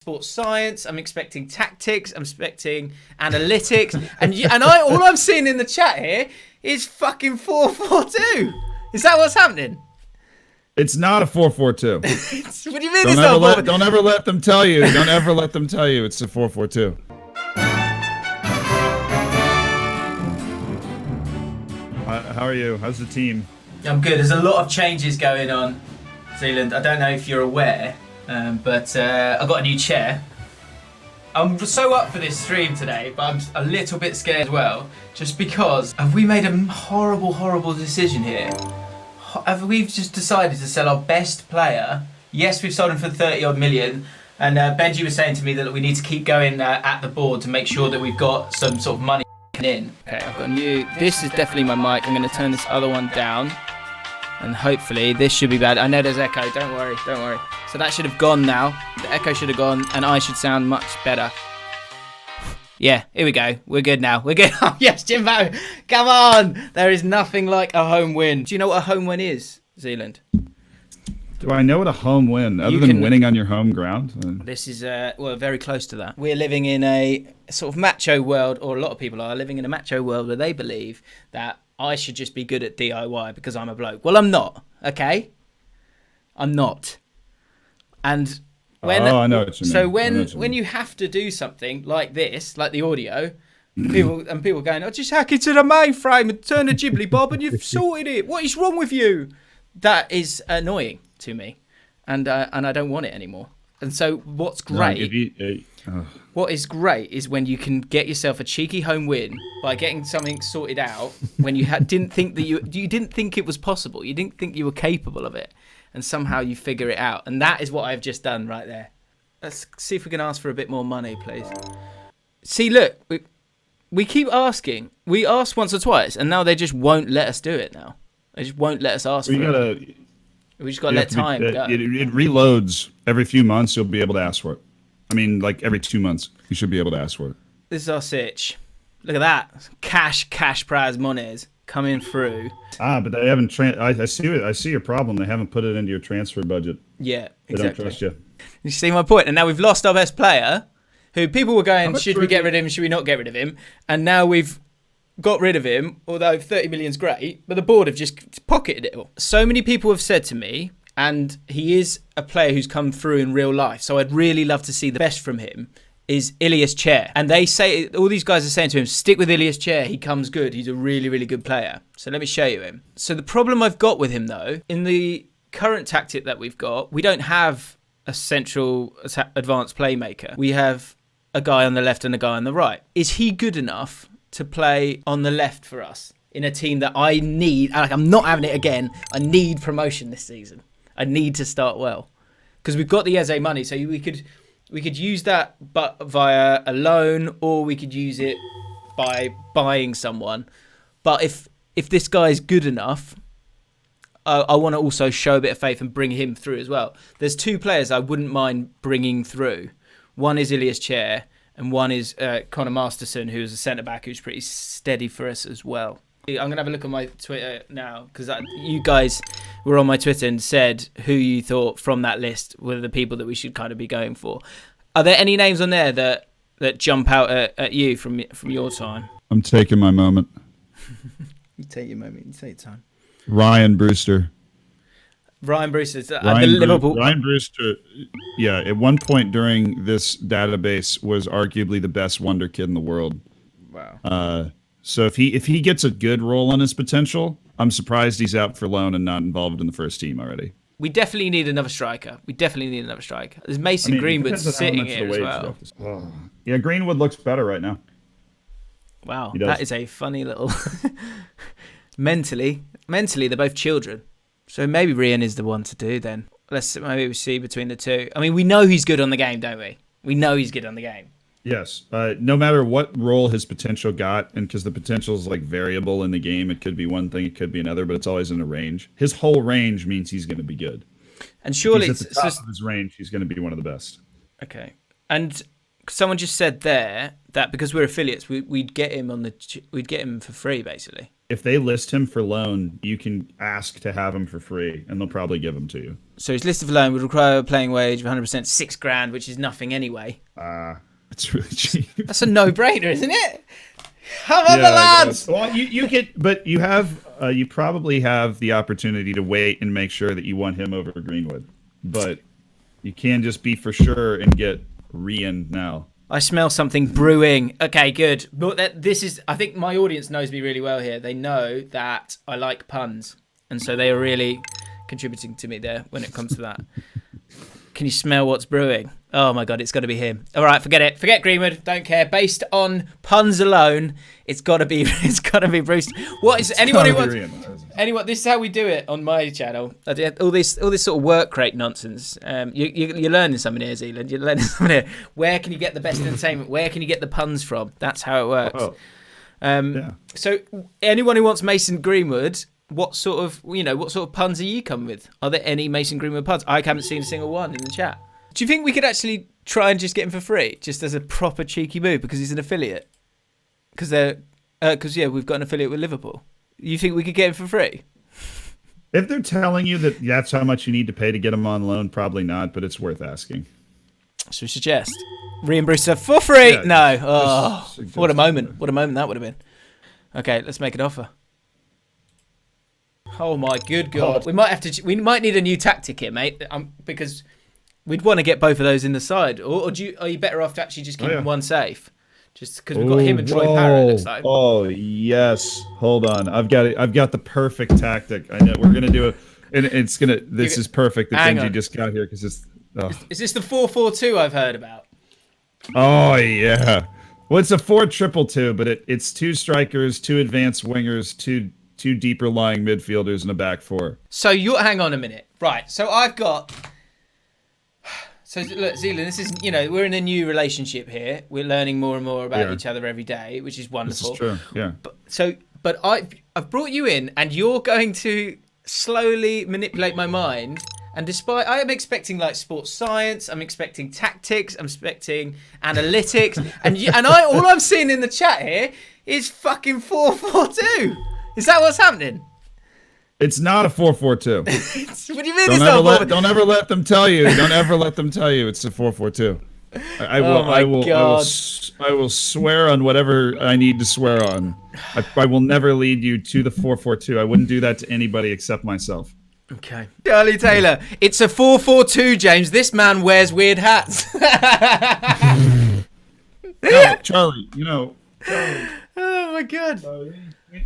sports science. I'm expecting tactics. I'm expecting analytics. All I'm seeing in the chat here is fucking 4-4-2. Is that what's happening? It's not a 4-4-2. What do you mean it's not a 4-4-2? Don't ever let them tell you. Don't ever let them tell you it's a 4-4-2. How are you? How's the team? I'm good. There's a lot of changes going on, Zealand. I don't know if you're aware, but I got a new chair. I'm so up for this stream today, but I'm a little bit scared as well, just because have we made a horrible, horrible decision here? Have we just decided to sell our best player? Yes, we've sold him for 30 odd million. And Benji was saying to me that we need to keep going at the board to make sure that we've got some sort of money in. Okay, I've got you. This is definitely my mic. I'm going to turn this other one down. And hopefully this should be bad. I know there's echo. Don't worry. So that should have gone now. The echo should have gone and I should sound much better. Yeah, here we go. We're good now. We're good. Oh, yes, Jimbo. Come on. There is nothing like a home win. Do you know what a home win is, Zealand? Do I know what a home win, other than winning on your home ground? This is, very close to that. We're living in a sort of macho world, or a lot of people are living in a macho world where they believe that I should just be good at DIY because I'm a bloke. Well, I'm not, okay? I'm not. And I know what you mean. So when you have to do something like this, like the audio, people going, "Oh, just hack it to the mainframe and turn the jibbly bob, and you've sorted it. What is wrong with you?" That is annoying to me, and I don't want it anymore. And so what's great? What is great is when you can get yourself a cheeky home win by getting something sorted out when you didn't think that you didn't think it was possible. You didn't think you were capable of it. And somehow you figure it out. And that is what I've just done right there. Let's see if we can ask for a bit more money, please. See, look, we keep asking. We asked once or twice, and now they just won't let us do it now. They just won't let us ask for it. We just got to let time go. It reloads every few months. You'll be able to ask for it. I mean, like every 2 months, you should be able to ask for it. This is our sitch. Look at that. Cash prize monies coming through. But they haven't. I see your problem. They haven't put it into your transfer budget. Yeah, exactly. They don't trust you. You see my point? And now we've lost our best player, who people were going, should we get rid of him? Should we not get rid of him? And now we've got rid of him, although 30 million's great, but the board have just pocketed it all. So many people have said to me, and he is a player who's come through in real life, so I'd really love to see the best from him, is Ilias Chair. And they say, all these guys are saying to him, stick with Ilias Chair, he comes good, he's a really, really good player. So let me show you him. So the problem I've got with him though, in the current tactic that we've got, we don't have a central advanced playmaker. We have a guy on the left and a guy on the right. Is he good enough to play on the left for us in a team that I need? Like, I'm not having it again. I need promotion this season. I need to start well. Because we've got the Eze money, so we could use that but via a loan, or we could use it by buying someone. But if this guy is good enough, I want to also show a bit of faith and bring him through as well. There's two players I wouldn't mind bringing through. One is Ilias Chair, and one is Connor Masterson, who's a centre-back who's pretty steady for us as well. I'm going to have a look at my Twitter now, because you guys were on my Twitter and said who you thought from that list were the people that we should kind of be going for. Are there any names on there that jump out at you from your time? I'm taking my moment. You take your moment. You take your time. Rhian Brewster. Rhian Brewster. Liverpool. Rhian Brewster, yeah, at one point during this database was arguably the best wonder kid in the world. Wow. So if he gets a good role on his potential, I'm surprised he's out for loan and not involved in the first team already. We definitely need another striker. There's Mason Greenwood sitting here as well. Yeah, Greenwood looks better right now. Wow, that is a funny little... Mentally, they're both children. So maybe Rhian is the one to do then. Maybe we see between the two. I mean, we know he's good on the game, don't we? We know he's good on the game. Yes. No matter what role his potential got, and because the potential is like variable in the game, it could be one thing, it could be another, but it's always in a range. His whole range means he's going to be good. And surely if he's at the top of his range, he's going to be one of the best. Okay. And someone just said there that because we're affiliates, we'd get him for free, basically. if they list him for loan, you can ask to have him for free, and they'll probably give him to you. So his list of loan would require a playing wage of 100%, $6,000, which is nothing anyway. It's really cheap. That's a no-brainer, isn't it? Come on, the lads! Well, you get, but you have, you probably have the opportunity to wait and make sure that you want him over Greenwood, but you can just be for sure and get Rhian now. I smell something brewing. Okay, good. But this is, I think my audience knows me really well here. They know that I like puns. And so they are really contributing to me there when it comes to that. Can you smell what's brewing? Oh my God, it's got to be him. All right, forget it. Forget Greenwood. Don't care. Based on puns alone, it's got to be Brewster. What is anyone who wants? Anyone? This is how we do it on my channel. All this sort of work rate nonsense. You're learning something here, Zealand. You're learning something here. Where can you get the best entertainment? Where can you get the puns from? That's how it works. Yeah. So anyone who wants Mason Greenwood, what sort of puns are you coming with? Are there any Mason Greenwood puns? I haven't seen a single one in the chat. Do you think we could actually try and just get him for free, just as a proper cheeky move because he's an affiliate? Because we've got an affiliate with Liverpool. You think we could get him for free? If they're telling you that that's how much you need to pay to get him on loan, probably not, but it's worth asking. So we suggest Rhian Brewster for free. Yeah, no, what a moment! What a moment that would have been. Okay, let's make an offer. Oh my good God! We might need a new tactic here, mate. Because we'd want to get both of those in the side, or are you better off actually just keeping one safe? Just because we've got him and Troy Parrott, it looks like. Oh yes, hold on. I've got the perfect tactic. I know we're gonna do it, and it's gonna. This is perfect. The Benji just got here because it's. Oh. Is this the 4-4-2 I've heard about? Oh yeah. Well, it's a 4-2-2, but it's 2 strikers, 2 advanced wingers, two deeper lying midfielders, and a back 4. So hang on a minute, right? So I've got. So look, Zealand, this is, we're in a new relationship here. We're learning more and more about each other every day, which is wonderful. This is true. Yeah. But I've brought you in, and you're going to slowly manipulate my mind. And despite I am expecting like sports science, I'm expecting tactics, I'm expecting analytics, and all I'm seeing in the chat here is fucking 4-4-2. Is that what's happening? It's not a 4-4-2. What do you mean it's not a 4-4-2? Don't ever let them tell you. Don't ever let them tell you it's a 4-4-2. I will swear on whatever I need to swear on. I will never lead you to the 4-4-2. I wouldn't do that to anybody except myself. Okay. Charlie Taylor, it's a 4-4-2, James. This man wears weird hats. No, Charlie, Oh my God.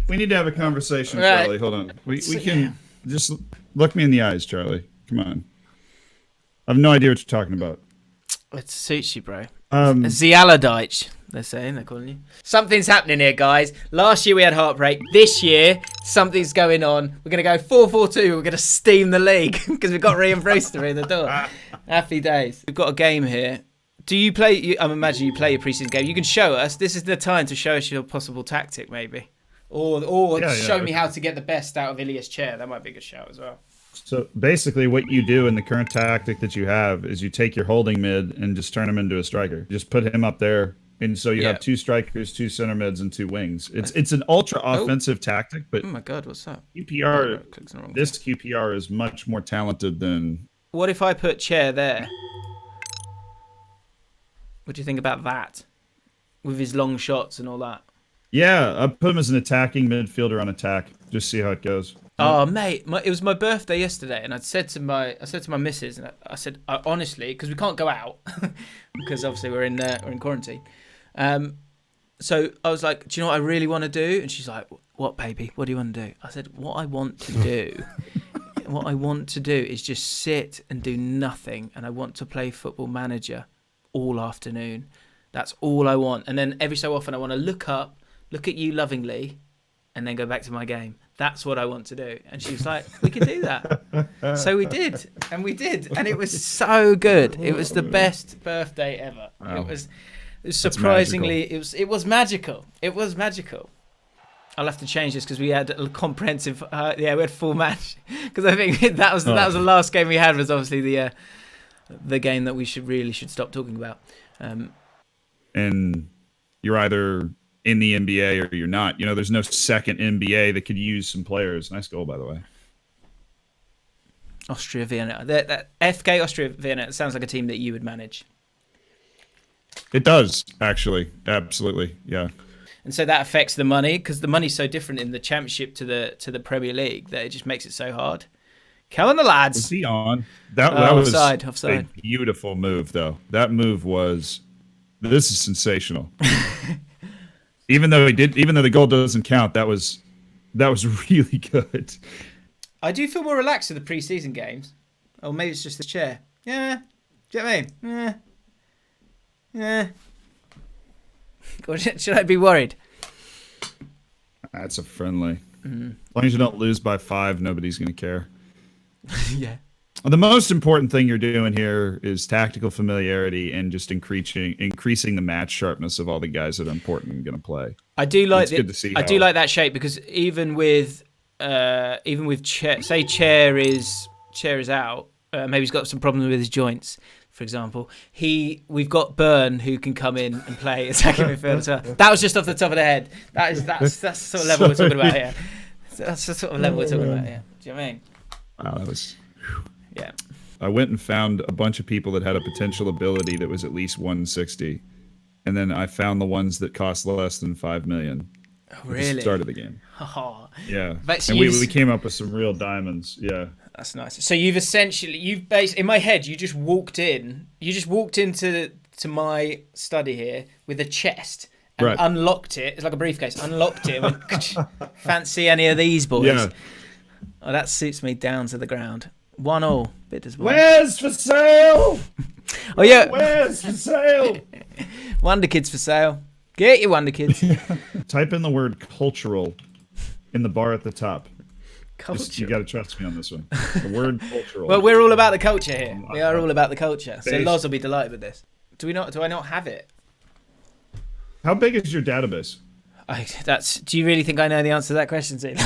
We need to have a conversation, right. Charlie. Hold on. We can just look me in the eyes, Charlie. Come on. I have no idea what you're talking about. It suits you, bro. Zialadite, they're calling you. Something's happening here, guys. Last year we had heartbreak. This year, something's going on. We're going to go 4-4-2. We're going to steam the league because we've got Rhian Brewster in the door. Happy days. We've got a game here. Do you play? I imagine you play your preseason game. You can show us. This is the time to show us your possible tactic, maybe. Or show me how to get the best out of Ilias Chair. That might be a good shout as well. So basically what you do in the current tactic that you have is you take your holding mid and just turn him into a striker. Just put him up there. And so you have 2 strikers, 2 center mids, and 2 wings. It's an ultra offensive tactic, but oh my God, what's that? QPR is much more talented than. What if I put Chair there? What do you think about that? With his long shots and all that. Yeah, I put him as an attacking midfielder on attack. Just see how it goes. Oh, mate, it was my birthday yesterday, and I said to my missus, and I said, honestly, because we can't go out, because obviously we're in quarantine. So I was like, do you know what I really want to do? And she's like, what, baby? What do you want to do? I said, what I want to do is just sit and do nothing, and I want to play Football Manager all afternoon. That's all I want. And then every so often I want to look at you lovingly, and then go back to my game. That's what I want to do. And she was like, we can do that. So we did. And it was so good. It was the best birthday ever. Wow. It was surprisingly, it was magical. It was magical. I'll have to change this because we had a comprehensive, we had full match. Because I think that was the last game we had, was obviously the game that we should stop talking about. And you're either in the NBA or you're not. You know, there's no second NBA that could use some players. Nice goal, by the way. Austria Vienna. That FK Austria Vienna sounds like a team that you would manage. It does, actually. Absolutely. Yeah. And so that affects the money, because the money's so different in the Championship to the Premier League that it just makes it so hard. Come on, the lads. Was he on? That was offside. a beautiful move, though. That move was. This is sensational. even though the goal doesn't count, that was really good. I do feel more relaxed with the pre-season games. Or maybe it's just the chair. Yeah. Do you know what I mean? Yeah. Should I be worried? That's a friendly. As long as you don't lose by 5, nobody's going to care. Yeah. The most important thing you're doing here is tactical familiarity and just increasing the match sharpness of all the guys that are important and going to play. I do like good to see. I do like that shape, because even with Chair, say Chair is out, maybe he's got some problems with his joints, for example. We've got Byrne who can come in and play attacking midfielder. That was just off the top of the head. That's the sort of level we're talking about here. That's the sort of level we're talking about here. Do you know what I mean? Wow, that was. Yeah. I went and found a bunch of people that had a potential ability that was at least 160, and then I found the ones that cost less than 5 million. Oh, really? At the start of the game. Oh. Yeah. So and we came up with some real diamonds. Yeah. That's nice. So you've based in my head. You just walked into my study here with a chest and unlocked it. It's like a briefcase. Unlocked it. And went, fancy any of these boys? Yeah. Oh, that suits me down to the ground. 1-1. Bit disappointing. Where's for sale? Oh yeah. Where's for sale? Wonder Kids for sale. Get your Wonder Kids. Type in the word cultural in the bar at the top. Culture. You got to trust me on this one. The word cultural. Well, we're all about the culture here. We are all about the culture. So Loz will be delighted with this. Do I not have it? How big is your database? Do you really think I know the answer to that question, Zena?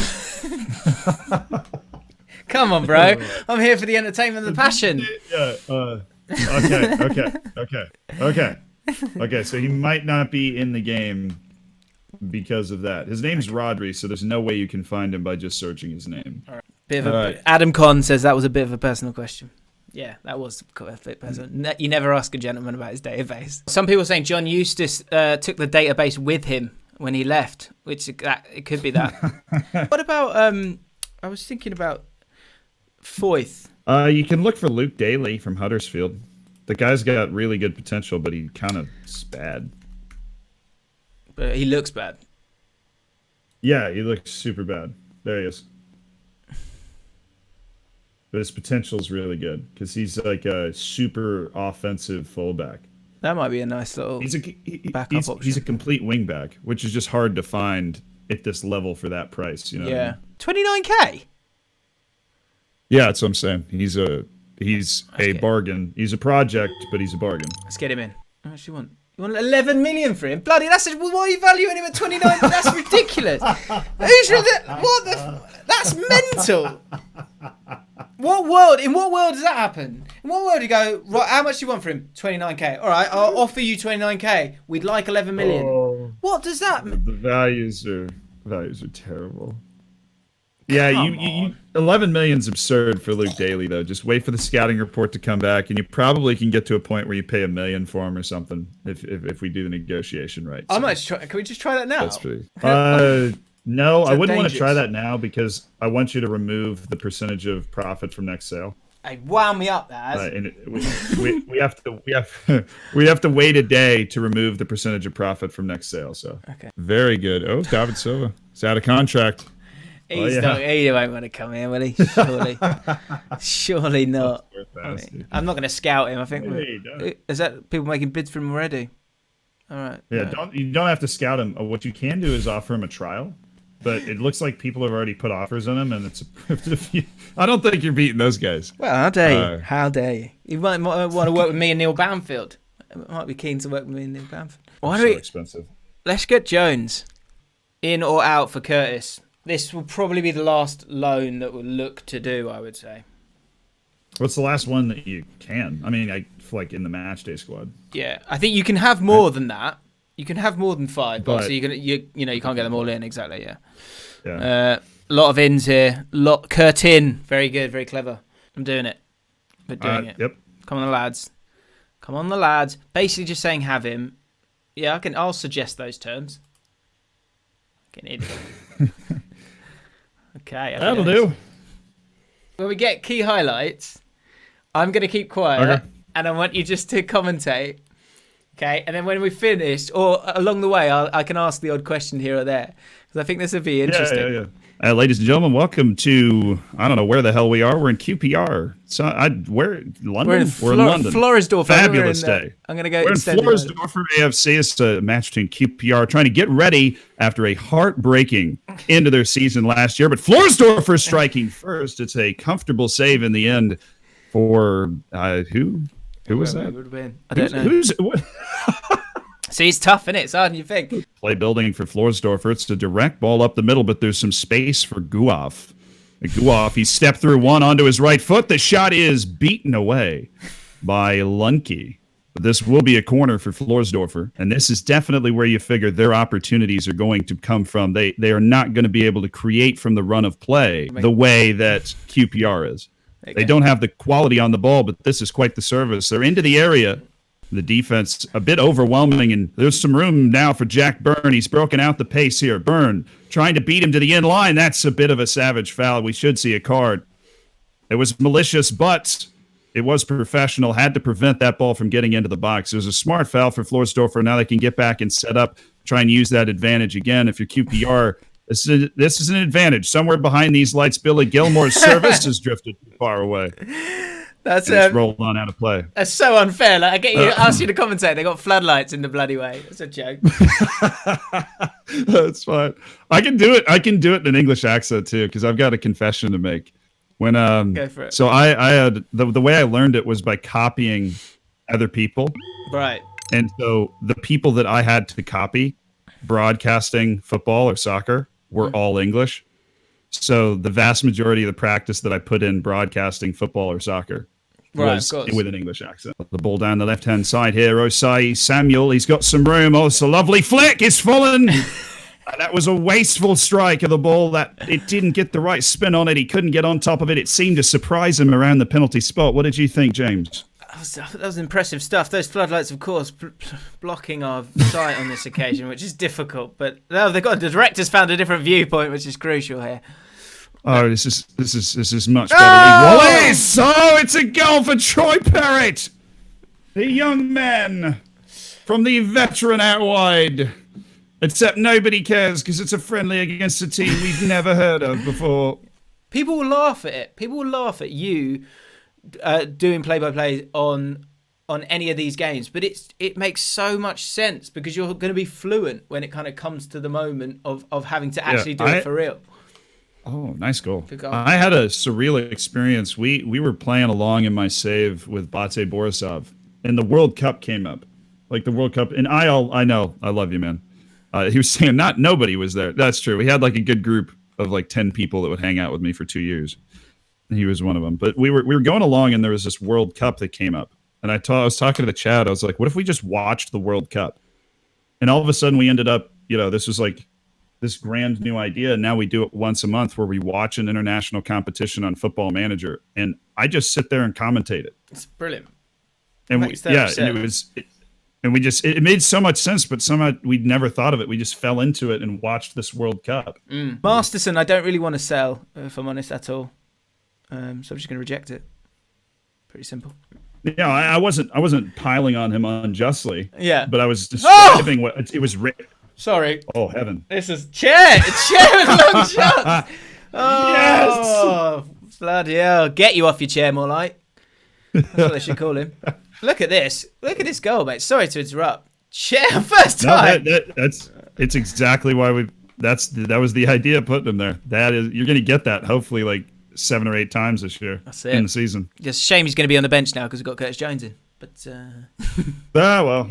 Come on, bro. I'm here for the entertainment and the passion. Yeah. Okay. So he might not be in the game because of that. His name's Rodri, so there's no way you can find him by just searching his name. All right. Adam Conn says that was a bit of a personal question. Yeah, that was a bit personal. You never ask a gentleman about his database. Some people are saying John Eustace took the database with him when he left, which it could be that. What about I was thinking about Foyth. You can look for Luke Daly from Huddersfield. The guy's got really good potential, but he kind of is bad. But he looks bad. Yeah, he looks super bad. There he is. But his potential is really good because he's like a super offensive fullback. That might be a nice little backup option. He's a complete wingback, which is just hard to find at this level for that price. You know? Yeah, 29K. Yeah, that's what I'm saying. He's a bargain. He's a project, but he's a bargain. Let's get him in. How much do you want? You want 11 million for him? Bloody, why are you valuing him at 29? That's ridiculous. That's mental. In what world does that happen? In what world do you go, right, how much do you want for him? 29K. All right, I'll offer you 29K. We'd like 11 million. Oh, what does that mean? The values are terrible. Yeah, you 11 million's absurd for Luke Daly though. Just wait for the scouting report to come back, and you probably can get to a point where you pay $1 million for him or something if we do the negotiation right. I might try. Can we just try that now? That's pretty. No, I wouldn't want to try that now because I want you to remove the percentage of profit from next sale. Hey, wound me up, Daz. And we have to wait a day to remove the percentage of profit from next sale. So okay, very good. Oh, David Silva, he's out of contract. He won't want to come here, will he? Surely not. I'm not going to scout him. I think. Is that people making bids for him already? All right. Yeah, you don't have to scout him. What you can do is offer him a trial. But it looks like people have already put offers on him, and I don't think you're beating those guys. Well, how dare you? How dare you? You might want to work with me and Neil Bamfield. I might be keen to work with me and Neil Bamfield. So expensive. Let's get Jones in or out for Curtis. This will probably be the last loan that we'll look to do, I would say. What's the last one that you can? I mean, like in the match day squad. Yeah, I think you can have more than that. You can have more than 5, but so you can't get them all in. Exactly, yeah. A lot of ins here. Curtin, very good, very clever. I'm doing it. We're doing it. Yep. Come on, the lads. Basically, just saying have him. Yeah, I'll suggest those terms. Fucking idiot. Okay. That'll do. When we get key highlights, I'm going to keep quiet, and I want you just to commentate. Okay, and then when we finish, or along the way, I can ask the odd question here or there, because I think this would be interesting. Yeah. Ladies and gentlemen, welcome to, I don't know where the hell we are. We're in QPR. So London? We're in London. Floresdorf. Fabulous day. I'm going to go. We're in Floresdorf for AFC. It's a match between QPR trying to get ready after a heartbreaking end of their season last year. But Floresdorf are striking first. It's a comfortable save in the end for who? Who was that? Would have been. I don't know. See, it's tough, isn't it? It's harder than you think. Play building for Floresdorfer. It's a direct ball up the middle, but there's some space for Guoff. Guoff, he stepped through one onto his right foot. The shot is beaten away by Lunke. But this will be a corner for Floresdorfer, and this is definitely where you figure their opportunities are going to come from. They are not going to be able to create from the run of play the way that QPR is. They don't have the quality on the ball, but this is quite the service. They're into the area. The defense a bit overwhelming, and there's some room now for Jack Byrne. He's broken out the pace here. Byrne trying to beat him to the end line. That's a bit of a savage foul. We should see a card. It was malicious, but it was professional. Had to prevent that ball from getting into the box. It was a smart foul for Floresdorfer. Now they can get back and set up, try and use that advantage again. If you're QPR, this is an advantage. Somewhere behind these lights, Billy Gilmore's service has drifted too far away. That's rolled on out of play. That's so unfair. Like, ask you to commentate. They got floodlights in the bloody way. That's a joke. That's fine. I can do it. I can do it in an English accent too, because I've got a confession to make. When Go for it. So I had the way I learned it was by copying other people. Right. And so the people that I had to copy, broadcasting football or soccer, were all English. So the vast majority of the practice that I put in broadcasting football or soccer was with an English accent. The ball down the left-hand side here. Osai Samuel, he's got some room. Oh, it's a lovely flick. It's fallen. That was a wasteful strike of the ball. That it didn't get the right spin on it. He couldn't get on top of it. It seemed to surprise him around the penalty spot. What did you think, James? That was impressive stuff. Those floodlights, of course, blocking our sight on this occasion, which is difficult. But no, the directors found a different viewpoint, which is crucial here. Oh, this is much better. Wallace! Oh, it's a goal for Troy Perrott, the young man from the veteran out wide. Except nobody cares because it's a friendly against a team we've never heard of before. People will laugh at it. People will laugh at you doing play-by-play on any of these games, but it makes so much sense because you're going to be fluent when it kind of comes to the moment of having to actually do it for real. Oh, nice goal. I had a surreal experience. We were playing along in my save with Bate Borisov, and the World Cup came up. Like the World Cup, and I know, I love you, man. He was saying nobody was there. That's true. We had like a good group of like 10 people that would hang out with me for 2 years. And he was one of them. But we were going along, and there was this World Cup that came up. And I was talking to the chat. I was like, what if we just watched the World Cup? And all of a sudden we ended up, this was like this grand new idea. And now we do it once a month where we watch an international competition on Football Manager. And I just sit there and commentate it. It's brilliant. And it made so much sense, but somehow we'd never thought of it. We just fell into it and watched this World Cup. Masterson, I don't really want to sell, if I'm honest, at all. So I'm just going to reject it. Pretty simple. Yeah, I wasn't piling on him unjustly. Yeah, but I was describing what it was. Sorry. Oh heaven! This is chair with long shots. Oh, yes! Bloody hell! Get you off your chair, more like. That's what they should call him. Look at this! Look at this goal, mate. Sorry to interrupt. Chair first time. No, it's exactly why that was the idea of putting him there. That is, you're going to get that hopefully like 7 or 8 times this year. That's it. In the season. Just a shame he's going to be on the bench now because we've got Curtis Jones in. But well.